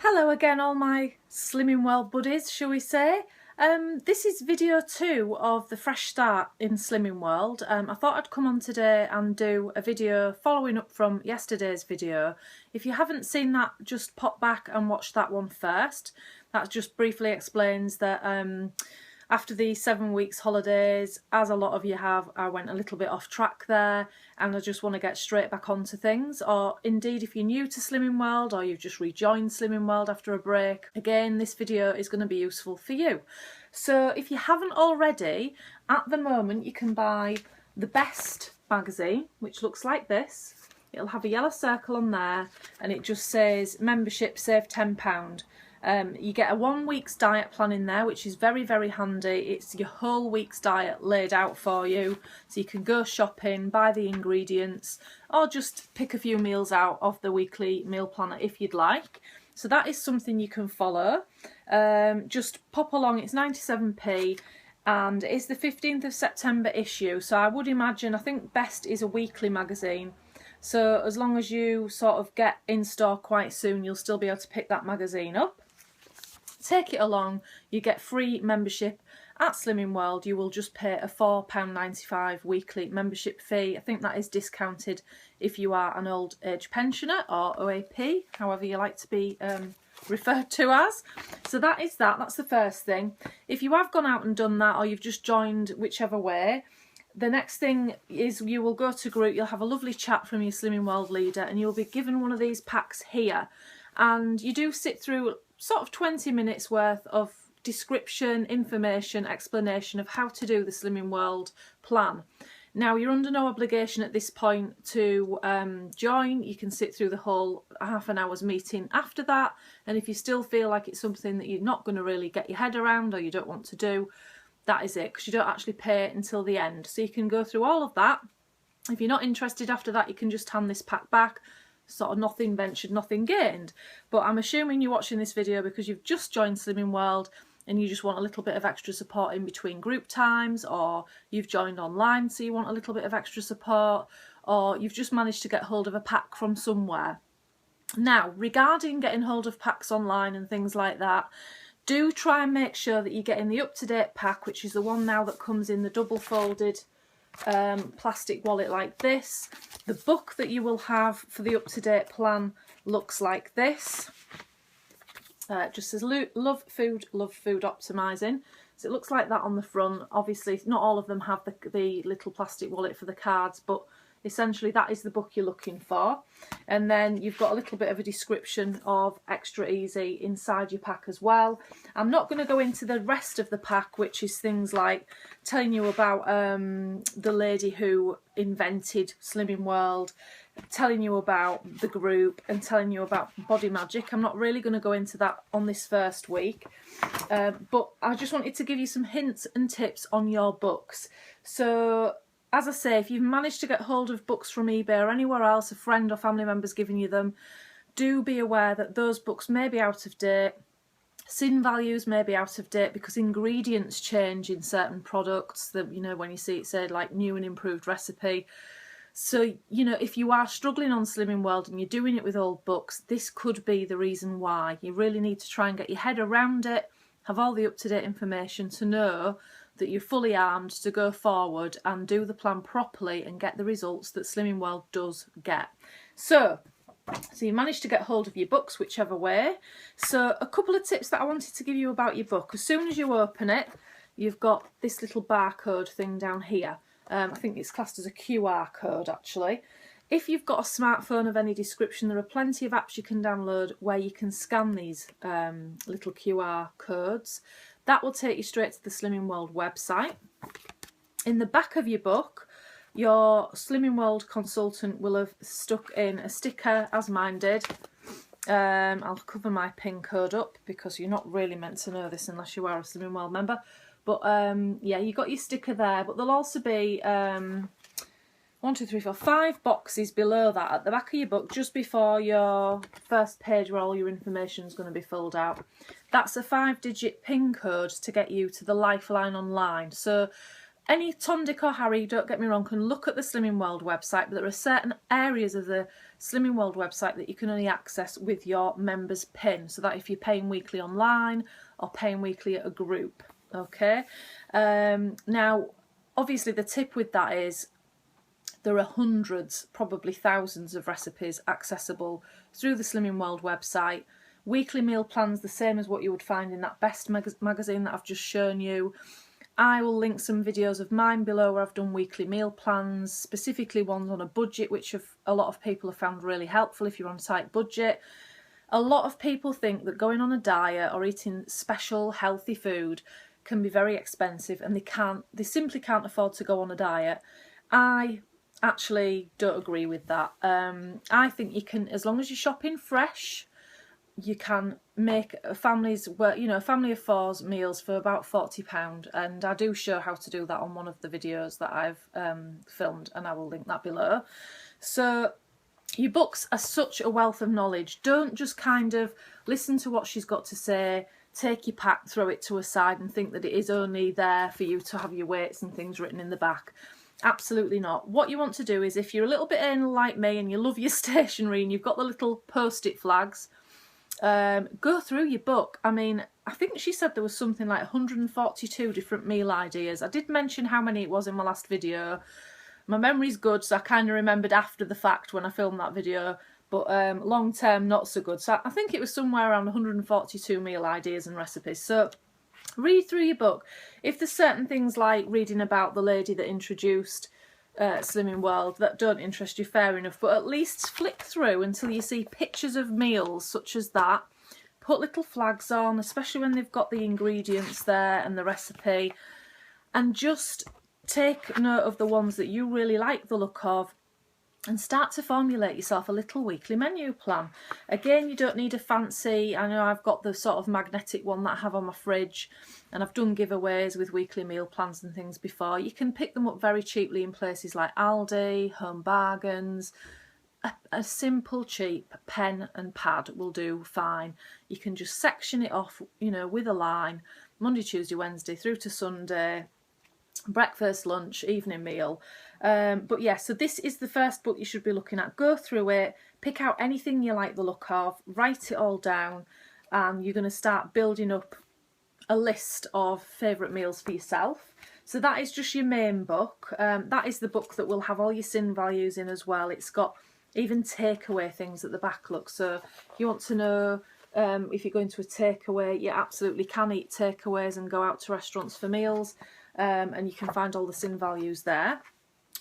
Hello again, all my Slimming World buddies, shall we say. This is video 2 of the fresh start in Slimming World. I thought I'd come on today and do a video following up from yesterday's video. If you haven't seen that, just pop back and watch that one first. That just briefly explains that after the 7 weeks holidays, as a lot of you have, I went a little bit off track there and I just want to get straight back onto things. Or indeed, if you're new to Slimming World or you've just rejoined Slimming World after a break, again, this video is going to be useful for you. So if you haven't already, at the moment you can buy the Best magazine, which looks like this. It'll have a yellow circle on there and it just says membership save £10. You get a 1 week's diet plan in there, which is very, very handy. It's your whole week's diet laid out for you, so you can go shopping, buy the ingredients, or just pick a few meals out of the weekly meal planner if you'd like. So that is something you can follow. Just pop along, it's 97p, and it's the 15th of September issue, so I would imagine, I think Best is a weekly magazine. So as long as you sort of get in store quite soon, you'll still be able to pick that magazine up. Take it along, you get free membership at Slimming World. You will just pay a £4.95 weekly membership fee. I think that is discounted if you are an old age pensioner or OAP, however you like to be referred to as. So that's the first thing. If you have gone out and done that, or you've just joined, whichever way, the next thing is you will go to group, you'll have a lovely chat from your Slimming World leader and you'll be given one of these packs here. And you do sit through sort of 20 minutes worth of description, information, explanation of how to do the Slimming World plan. Now, you're under no obligation at this point to join. You can sit through the whole half an hour's meeting after that, and if you still feel like it's something that you're not going to really get your head around or you don't want to do, that is it, because you don't actually pay until the end. So you can go through all of that. If you're not interested after that, you can just hand this pack back. Sort of nothing ventured, nothing gained. But I'm assuming you're watching this video because you've just joined Slimming World and you just want a little bit of extra support in between group times, or you've joined online so you want a little bit of extra support, or you've just managed to get hold of a pack from somewhere. Now, regarding getting hold of packs online and things like that, do try and make sure that you're getting the up-to-date pack, which is the one now that comes in the double-folded plastic wallet like this. The book that you will have for the up-to-date plan looks like this. It just says love food optimizing. So it looks like that on the front. Obviously not all of them have the little plastic wallet for the cards, but essentially that is the book you're looking for. And then you've got a little bit of a description of Extra Easy inside your pack as well. I'm not going to go into the rest of the pack, which is things like telling you about the lady who invented Slimming World, telling you about the group and telling you about body magic. I'm not really going to go into that on this first week, but I just wanted to give you some hints and tips on your books. So as I say, if you've managed to get hold of books from eBay or anywhere else, a friend or family member's giving you them, do be aware that those books may be out of date. Sin values may be out of date because ingredients change in certain products. That, you know, when you see it said like new and improved recipe. So, you know, if you are struggling on Slimming World and you're doing it with old books, this could be the reason why. You really need to try and get your head around it, have all the up-to-date information to know that you're fully armed to go forward and do the plan properly and get the results that Slimming World does get. So you managed to get hold of your books whichever way. So a couple of tips that I wanted to give you about your book. As soon as you open it, you've got this little barcode thing down here. I think it's classed as a QR code actually. If you've got a smartphone of any description, there are plenty of apps you can download where you can scan these little QR codes. That will take you straight to the Slimming World website. In the back of your book, your Slimming World consultant will have stuck in a sticker, as mine did. I'll cover my PIN code up because you're not really meant to know this unless you are a Slimming World member. But yeah, you got your sticker there, but there'll also be 1, 2, 3, 4, 5 boxes below that at the back of your book, just before your first page where all your information is going to be filled out. That's a 5-digit PIN code to get you to the Lifeline online. So any Tom, Dick or Harry, don't get me wrong, can look at the Slimming World website, but there are certain areas of the Slimming World website that you can only access with your members PIN, so that if you're paying weekly online or paying weekly at a group, okay? Now, obviously the tip with that is there are hundreds, probably thousands of recipes accessible through the Slimming World website. Weekly meal plans, the same as what you would find in that Best magazine that I've just shown you. I will link some videos of mine below where I've done weekly meal plans, specifically ones on a budget, which a lot of people have found really helpful if you're on a tight budget. A lot of people think that going on a diet or eating special healthy food can be very expensive, and they simply can't afford to go on a diet. I actually don't agree with that. I think you can, as long as you're shopping fresh, you can make a family of four's meals for about £40, and I do show how to do that on one of the videos that I've filmed, and I will link that below. So your books are such a wealth of knowledge. Don't just kind of listen to what she's got to say, take your pack, throw it to a side and think that it is only there for you to have your weights and things written in the back. Absolutely not. What you want to do is, if you're a little bit anal like me and you love your stationery and you've got the little post-it flags, go through your book. I mean, I think she said there was something like 142 different meal ideas. I did mention how many it was in my last video. My memory's good, so I kind of remembered after the fact when I filmed that video, but long term not so good. So I think it was somewhere around 142 meal ideas and recipes. So read through your book. If there's certain things like reading about the lady that introduced Slimming World that don't interest you, fair enough, but at least flick through until you see pictures of meals such as that. Put little flags on, especially when they've got the ingredients there and the recipe, and just take note of the ones that you really like the look of and start to formulate yourself a little weekly menu plan. Again, you don't need a fancy, I know I've got the sort of magnetic one that I have on my fridge, and I've done giveaways with weekly meal plans and things before. You can pick them up very cheaply in places like Aldi, Home Bargains. A simple cheap pen and pad will do fine. You can just section it off, you know, with a line, Monday, Tuesday, Wednesday through to Sunday, breakfast, lunch, evening meal. But yeah, so this is the first book you should be looking at. Go through it, pick out anything you like the look of, write it all down, and you're going to start building up a list of favourite meals for yourself. So that is just your main book. That is the book that will have all your sin values in as well. It's got even takeaway things at the back, look. So if you want to know if you're going to a takeaway, you absolutely can eat takeaways and go out to restaurants for meals, and you can find all the sin values there,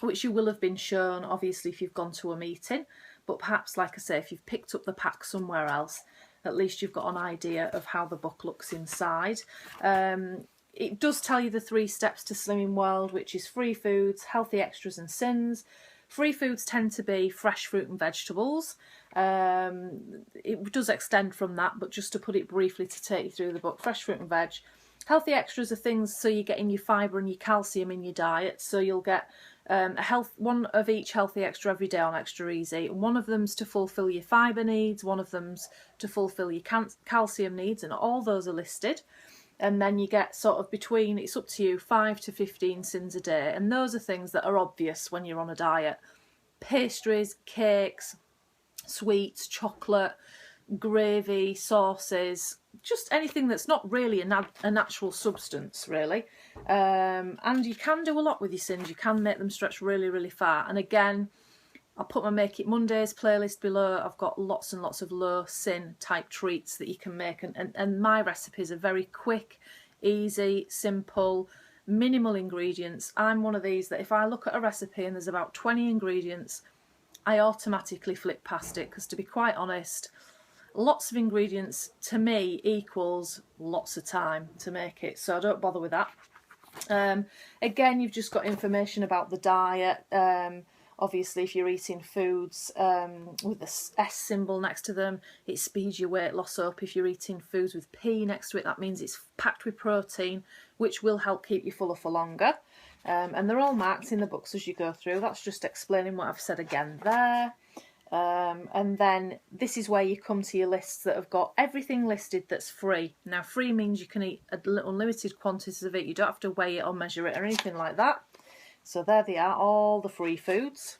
which you will have been shown obviously if you've gone to a meeting, but perhaps, like I say, if you've picked up the pack somewhere else, at least you've got an idea of how the book looks inside. It does tell you the 3 steps to Slimming World, which is free foods, healthy extras and sins. Free foods tend to be fresh fruit and vegetables. It does extend from that, but just to put it briefly to take you through the book, fresh fruit and veg. Healthy extras are things so you're getting your fibre and your calcium in your diet, so you'll get one of each healthy extra every day on Extra Easy. And one of them's to fulfil your fibre needs, one of them's to fulfil your calcium needs, and all those are listed. And then you get sort of between, it's up to you, 5 to 15 sins a day, and those are things that are obvious when you're on a diet. Pastries, cakes, sweets, chocolate, gravy, sauces, just anything that's not really a natural substance, really. And you can do a lot with your sins. You can make them stretch really, really far. And again, I'll put my Make It Mondays playlist below. I've got lots and lots of low sin type treats that you can make, and my recipes are very quick, easy, simple, minimal ingredients. I'm one of these that if I look at a recipe and there's about 20 ingredients, I automatically flick past it, because to be quite honest, lots of ingredients to me equals lots of time to make it, so I don't bother with that. Again, you've just got information about the diet. Obviously, if you're eating foods with the S symbol next to them, it speeds your weight loss up. If you're eating foods with P next to it, that means it's packed with protein, which will help keep you fuller for longer. And they're all marked in the books as you go through. That's just explaining what I've said again there. And then this is where you come to your lists that have got everything listed that's free. Now, free means you can eat unlimited quantities of it. You don't have to weigh it or measure it or anything like that. So there they are, all the free foods.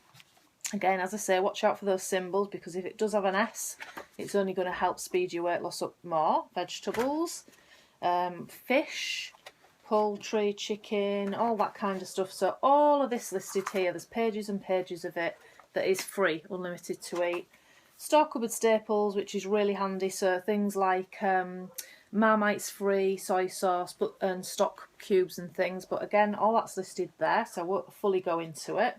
Again, as I say, watch out for those symbols, because if it does have an S, it's only going to help speed your weight loss up more. Vegetables, fish, poultry, chicken, all that kind of stuff. So all of this listed here, there's pages and pages of it that is free, unlimited to eat. Store cupboard staples, which is really handy. So things like Marmite's free, soy sauce, and stock cubes and things. But again, all that's listed there, so I won't fully go into it.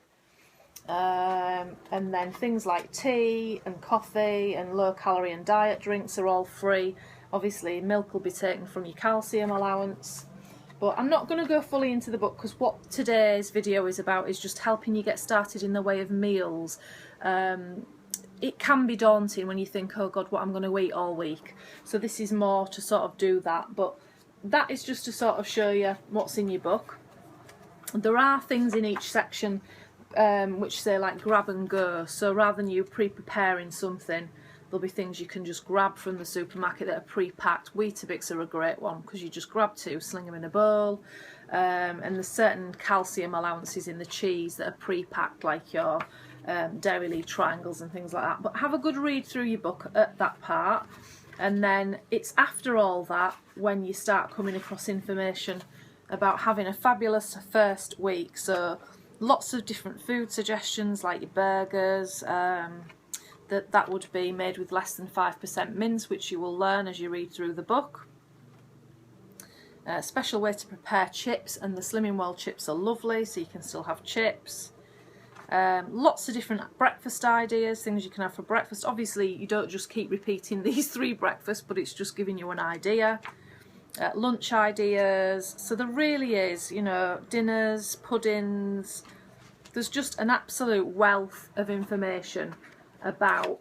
And then things like tea and coffee and low calorie and diet drinks are all free. Obviously milk will be taken from your calcium allowance, but I'm not going to go fully into the book, because what today's video is about is just helping you get started in the way of meals. It can be daunting when you think, oh God, what I'm going to eat all week. So this is more to sort of do that, but that is just to sort of show you what's in your book. There are things in each section which say like grab and go, so rather than you pre-preparing something, there'll be things you can just grab from the supermarket that are pre-packed. Weetabix are a great one, because you just grab two, sling them in a bowl, and there's certain calcium allowances in the cheese that are pre-packed, like your Dairy Leaf triangles and things like that. But have a good read through your book at that part, and then it's after all that when you start coming across information about having a fabulous first week. So lots of different food suggestions, like your burgers, that would be made with less than 5% mince, which you will learn as you read through the book. Special way to prepare chips, and the Slimming World chips are lovely, so you can still have chips. Lots of different breakfast ideas, things you can have for breakfast. Obviously you don't just keep repeating these 3 breakfasts, but it's just giving you an idea. Lunch ideas, so there really is, you know, dinners, puddings. There's just an absolute wealth of information about,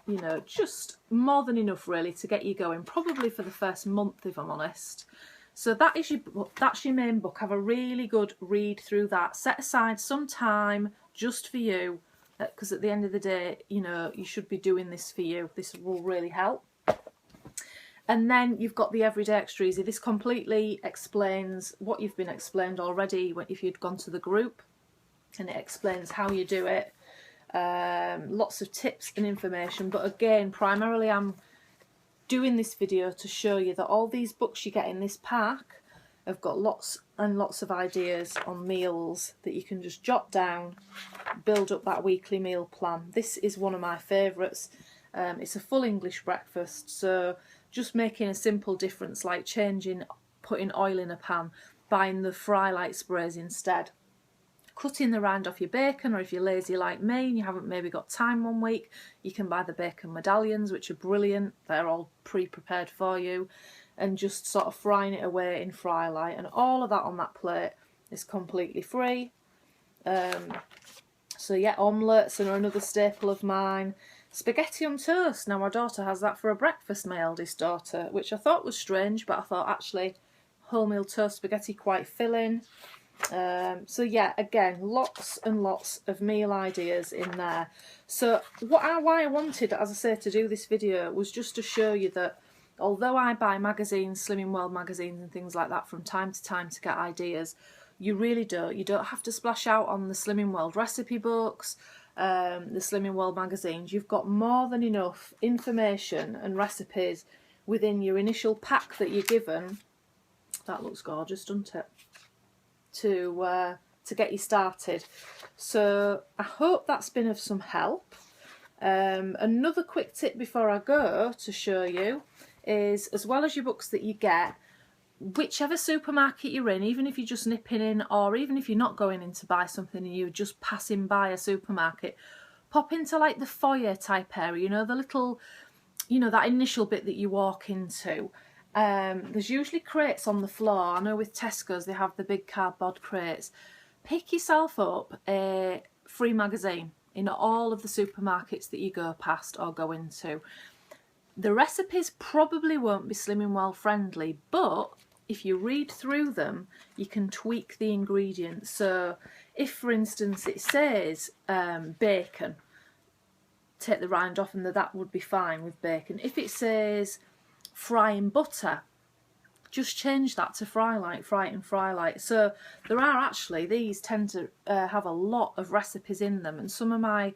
you know, just more than enough really to get you going, probably for the first month, if I'm honest. So that is that's your main book. Have a really good read through that. Set aside some time just for you, because at the end of the day, you know, you should be doing this for you. This will really help. And then you've got the Everyday Extra Easy. This completely explains what you've been explained already if you'd gone to the group, and it explains how you do it. Lots of tips and information, but again, primarily I'm doing this video to show you that all these books you get in this pack have got lots and lots of ideas on meals that you can just jot down, build up that weekly meal plan. This is one of my favourites. It's a full English breakfast, so just making a simple difference, like putting oil in a pan, buying the fry light sprays instead, cutting the rind off your bacon, or if you're lazy like me and you haven't maybe got time one week, you can buy the bacon medallions, which are brilliant. They're all pre-prepared for you, and just sort of frying it away in fry light, and all of that on that plate is completely free. So yeah, omelettes are another staple of mine. Spaghetti on toast. Now my daughter has that for a breakfast, my eldest daughter, which I thought was strange, but I thought actually wholemeal toast spaghetti quite filling. So yeah, again, lots and lots of meal ideas in there. So why I wanted, as I say, to do this video was just to show you that although I buy magazines, Slimming World magazines and things like that from time to time to get ideas, you really don't. You don't have to splash out on the Slimming World recipe books, the Slimming World magazines. You've got more than enough information and recipes within your initial pack that you're given. That looks gorgeous, doesn't it? To get you started. So I hope that's been of some help. Another quick tip before I go to show you is, as well as your books that you get, whichever supermarket you're in, even if you're just nipping in, or even if you're not going in to buy something and you're just passing by a supermarket, pop into like the foyer type area, you know, the little, you know, that initial bit that you walk into. There's usually crates on the floor. I know with Tesco's they have the big cardboard crates. Pick yourself up a free magazine in all of the supermarkets that you go past or go into. The recipes probably won't be Slimming World friendly, but if you read through them, you can tweak the ingredients. So if, for instance, it says bacon, take the rind off, and that would be fine with bacon. If it says fry in butter, just change that to fry light, fry it and fry light. So there are actually, these tend to have a lot of recipes in them, and some of my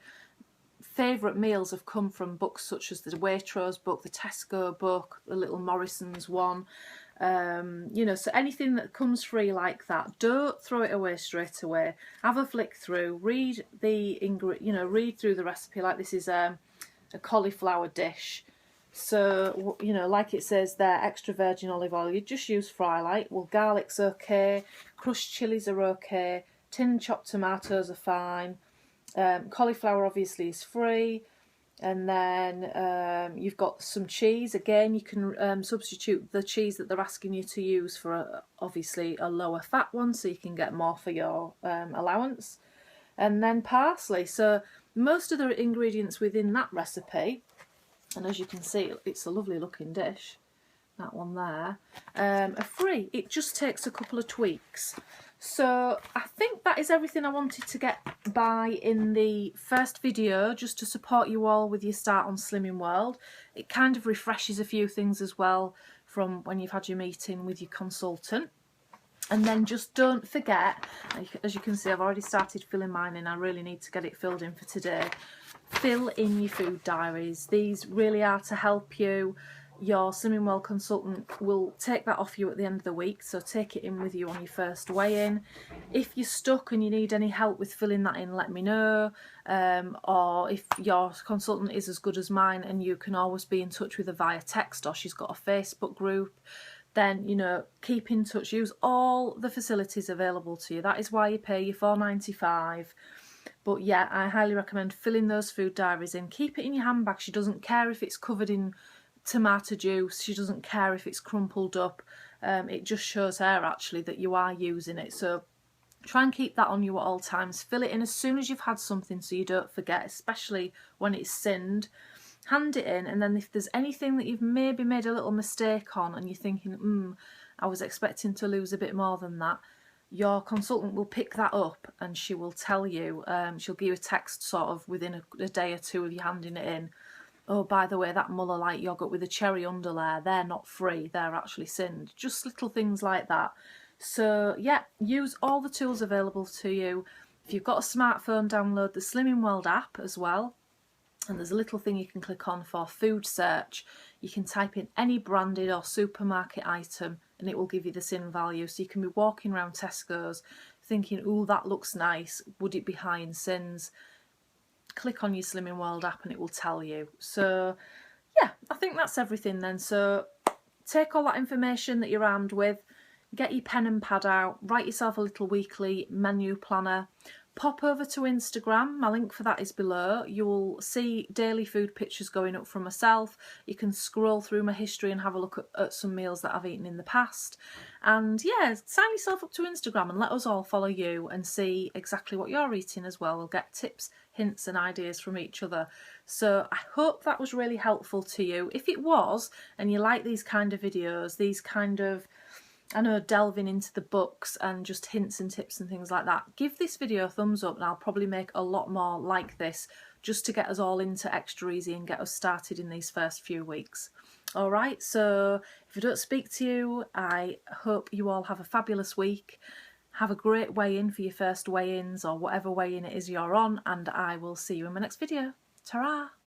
favourite meals have come from books such as the Waitrose book, the Tesco book, the Little Morrison's one. You know, so anything that comes free like that, don't throw it away straight away. Have a flick through, read the read through the recipe. Like this is a cauliflower dish. So, you know, like it says there, extra virgin olive oil, you just use fry light. Well, garlic's okay, crushed chilies are okay, tin chopped tomatoes are fine. Cauliflower obviously is free. And then you've got some cheese. Again, you can substitute the cheese that they're asking you to use for obviously a lower fat one, so you can get more for your allowance. And then parsley. So most of the ingredients within that recipe, and as you can see, it's a lovely looking dish, that one there, are free. It just takes a couple of tweaks. So I think that is everything I wanted to get by in the first video, just to support you all with your start on Slimming World. It kind of refreshes a few things as well from when you've had your meeting with your consultant. And then just don't forget, as you can see, I've already started filling mine in. I really need to get it filled in for today. Fill in your food diaries. These really are to help you. Your Slimming World consultant will take that off you at the end of the week, so take it in with you on your first weigh-in. If you're stuck and you need any help with filling that in, let me know. Or if your consultant is as good as mine and you can always be in touch with her via text, or she's got a Facebook group, then, you know, keep in touch. Use all the facilities available to you. That is why you pay your $4.95. But yeah, I highly recommend filling those food diaries in. Keep it in your handbag. She doesn't care if it's covered in tomato juice. She doesn't care if it's crumpled up. It just shows her actually that you are using it. So try and keep that on you at all times. Fill it in as soon as you've had something so you don't forget, especially when it's sinned. Hand it in, and then if there's anything that you've maybe made a little mistake on and you're thinking, I was expecting to lose a bit more than that, your consultant will pick that up and she will tell you, she'll give you a text sort of within a day or two of you handing it in. Oh, by the way, that Muller Light yoghurt with a cherry underlayer, they're not free, they're actually sinned. Just little things like that. So yeah, use all the tools available to you. If you've got a smartphone, download the Slimming World app as well. And there's a little thing you can click on for food search. You can type in any branded or supermarket item and it will give you the sin value. So you can be walking around Tesco's thinking, oh, that looks nice, would it be high in sins? Click on your Slimming World app and it will tell you. So yeah, I think that's everything then. So take all that information that you're armed with, get your pen and pad out, write yourself a little weekly menu planner. Pop over to Instagram, my link for that is below. You'll see daily food pictures going up from myself. You can scroll through my history and have a look at some meals that I've eaten in the past. And yeah, sign yourself up to Instagram and let us all follow you and see exactly what you're eating as well. We'll get tips, hints and ideas from each other. So I hope that was really helpful to you. If it was, and you like these kind of videos, these kind of, I know, delving into the books and just hints and tips and things like that, give this video a thumbs up and I'll probably make a lot more like this just to get us all into Extra Easy and get us started in these first few weeks. Alright, so if I don't speak to you, I hope you all have a fabulous week. Have a great weigh-in for your first weigh-ins or whatever weigh-in it is you're on, and I will see you in my next video. Ta-ra!